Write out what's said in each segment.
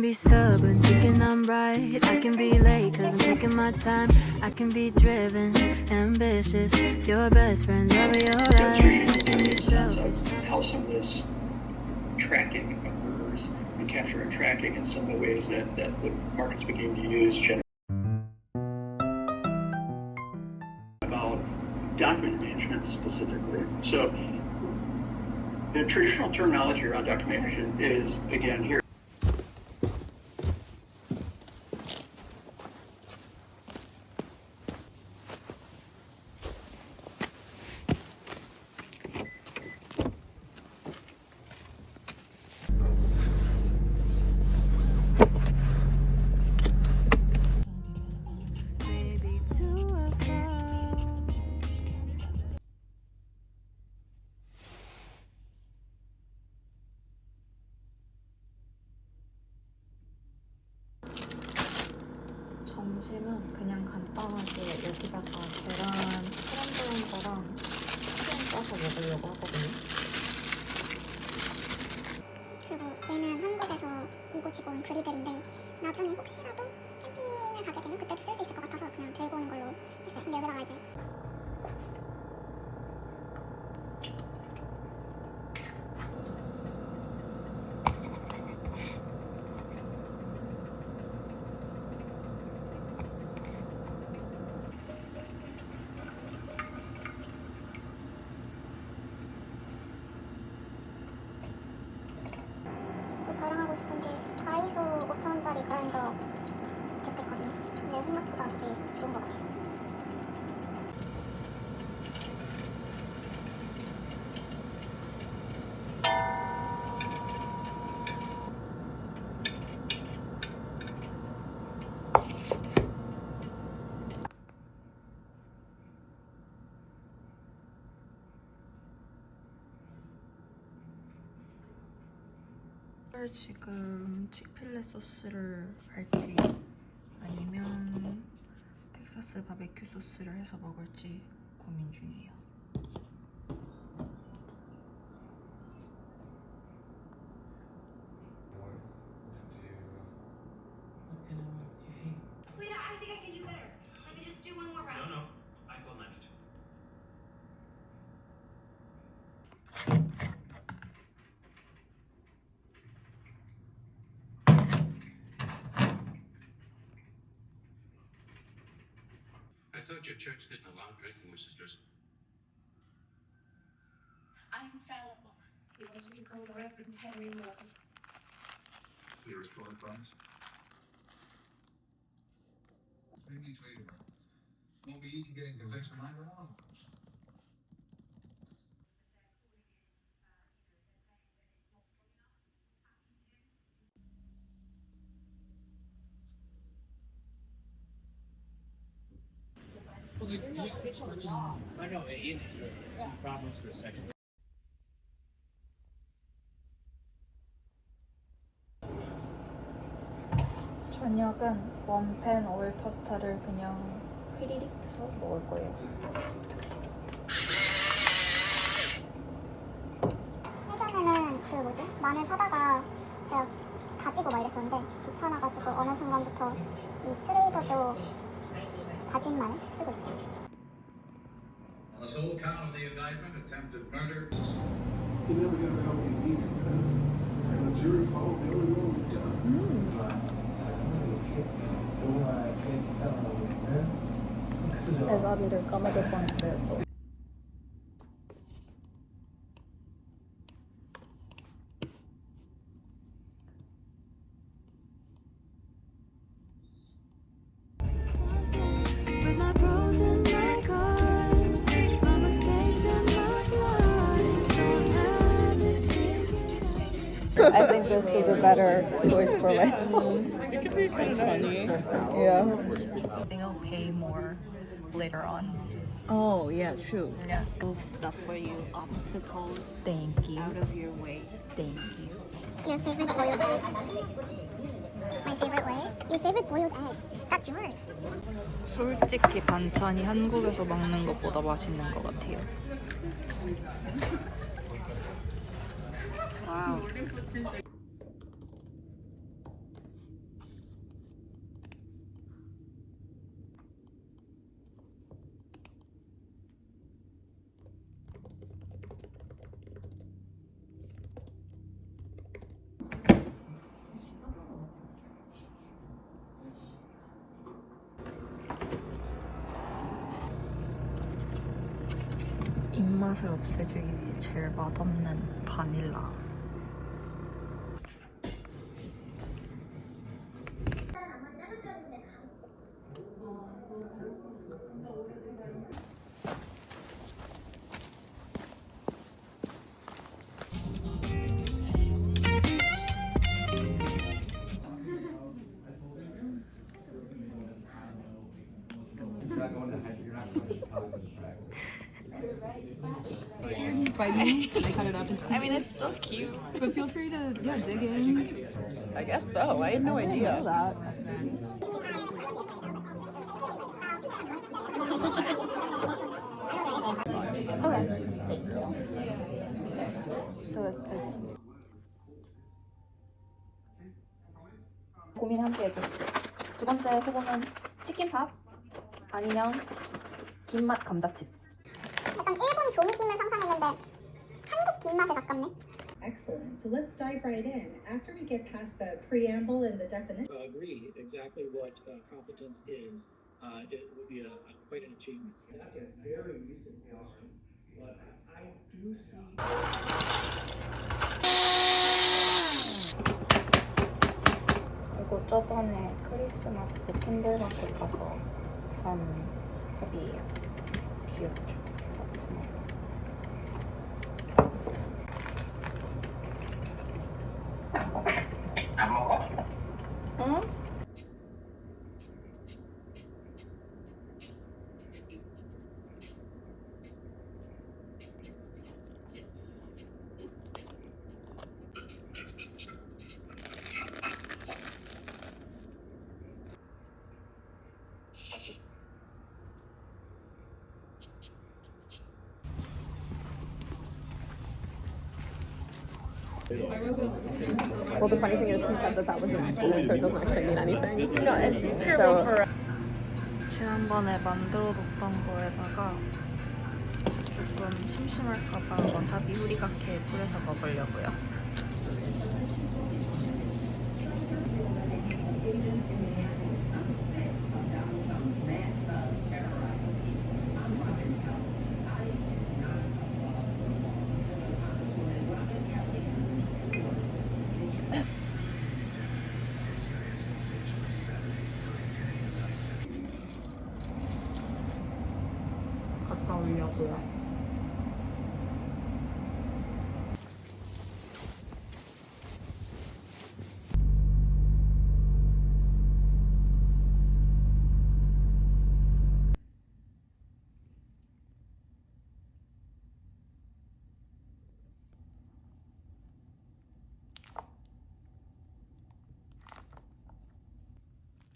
be stubborn, thinking I'm right. I can be late, cause I'm taking my time. I can be driven, ambitious. Your best friend, lover, you're right. Sense of how some of this tracking occurs and capture and tracking and some of the ways that the markets begin to use about document management specifically. So the traditional terminology around document management is, again, here. 점심은 그냥 간단하게 여기다가 계란 스크램블한 거랑 치킨 싸서 먹으려고 하거든요. 그리고 얘는 한국에서 이고지고 온 그리들인데 나중에 혹시라도 캠핑을 가게 되면 그때도 쓸 수 있을 것 같아서 그냥 들고 오는 걸로 했어요. 근데 여기다가 이제 또 자랑하고 싶은 게 다이소 5,000원짜리 그라인더 겟했거든요. 근데 생각보다 되게 좋은 것 같아요. 지금 칙필레 소스를 할지 아니면 텍사스 바베큐 소스를 해서 먹을지 고민 중이에요. I thought your church didn't allow drinking with sisters. I'm fallible. You was we call the Reverend Henry Walker. You restored funds? Maybe trade about this. Won't be easy getting convinced from either one of us. I know, problems for a second. 저녁은 원팬 오일 파스타를 그냥 휘리릭 해서 먹을 거예요. 예전에는 그 뭐지? 마늘 사다가 제가 다지고 막 이랬었는데 귀찮아가지고 어느 순간부터 이 트레이더조 다진 마늘 쓰고 있어요. On the sole count of the indictment, attempted murder. He never got the help he needed. And the jury followed the only one who 에사비를 까먹을 뻔했어요. 또. With my pros and my cons, my mistakes and my flaws, don't have to take it. I think this is a better choice for myself. It could be kind of funny. Yeah. I think I'll pay more later on. Oh, yeah, true. Yeah. Move stuff for you, obstacles Thank you. out of your way. Thank you. Your favorite boiled egg? My favorite way? Your favorite boiled egg? That's yours. 솔직히 반찬이 한국에서 먹는 것보다 맛있는 것 같아요. Wow. 단맛을 없애주기 위해 제일 맛없는 바닐라. You're not going to you're not going to Chicago to practice. I mean, it's so cute. But feel free to dig in. I guess so. I had no idea. 고민 함께 해줘. 두 번째 후보는 치킨밥 아니면 김맛 감자칩. 약간 일본 조미김을 상상했는데 한국 김맛에 가깝네. Excellent. So let's dive right in. After we get past the preamble and the definition. Agree exactly what competence is. It would be quite an achievement. That's a very recent question, but I do see. 이거 저번에 크리스마스 캔들마켓 가서 산 컵이에요. 귀엽죠? 맞지만 안 먹어? 응? Well, the funny thing is, he said that was an estimate, so it doesn't actually mean anything. No, it's purely for. 지난번에 만들어뒀던 거에다가 조금 심심할까봐 와사비 후리가케 뿌려서 먹으려고요. 갔다 오려고요.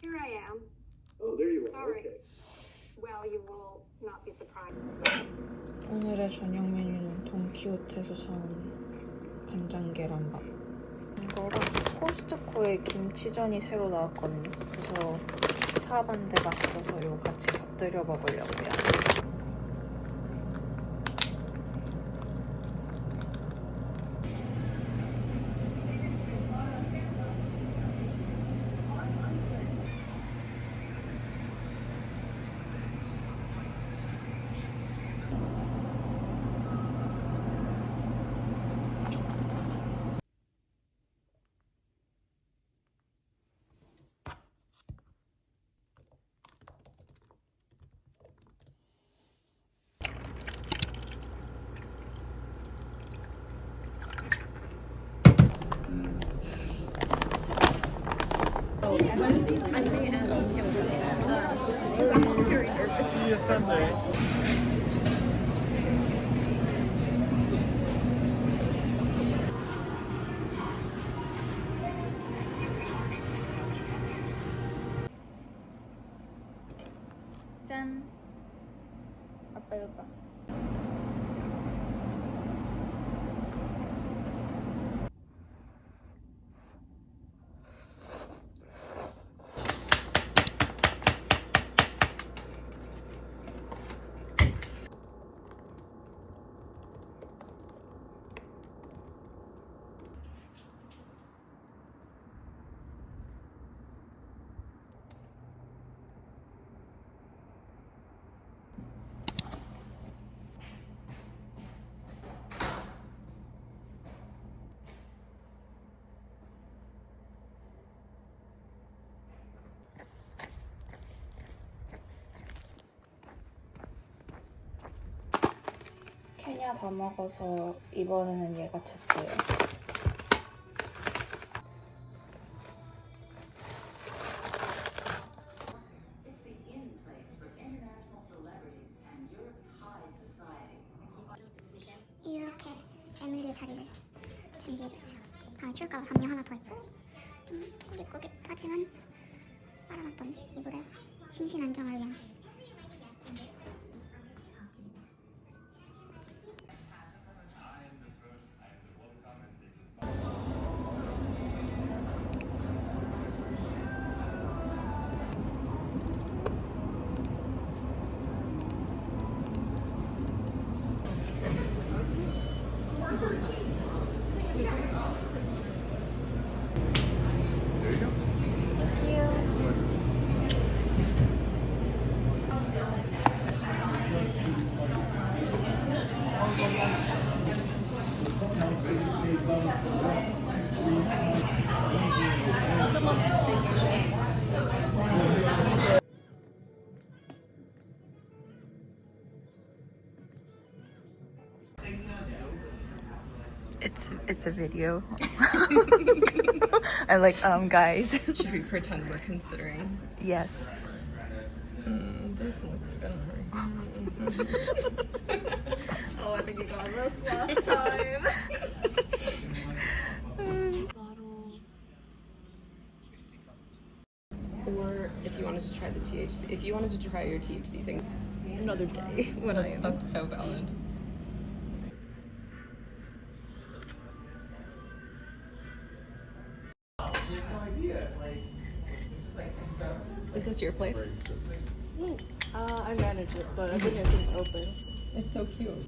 Here I am. Oh, there you are. Sorry. Okay. Well, you will not be surprised. 오늘의 저녁 메뉴는 돈키호테에서 사온 간장 계란밥. 이거랑 코스트코에 김치전이 새로 나왔거든요. 그래서 사봤는데 맛있어서 이거 같이 곁들여 먹으려고요. 짠! 아빠 이거 봐. 한 야 다 먹어서 이번에는 얘가 제거예요. 이렇게 에밀리의 자리를 준비해줬어요. 다음에 추울까봐 담요 하나 더 있고 좀 꾸깃꾸깃하지만 빨아놨던 이불에 심신 안정을 위한 It's a video. I like guys. Should we pretend we're considering? Yes. This looks good. Oh, I think you got this last time. Or if you wanted to try the THC, if you wanted to try your THC thing another day, that's so valid. Is this your place? I manage it, but I've been here since open. It's so cute.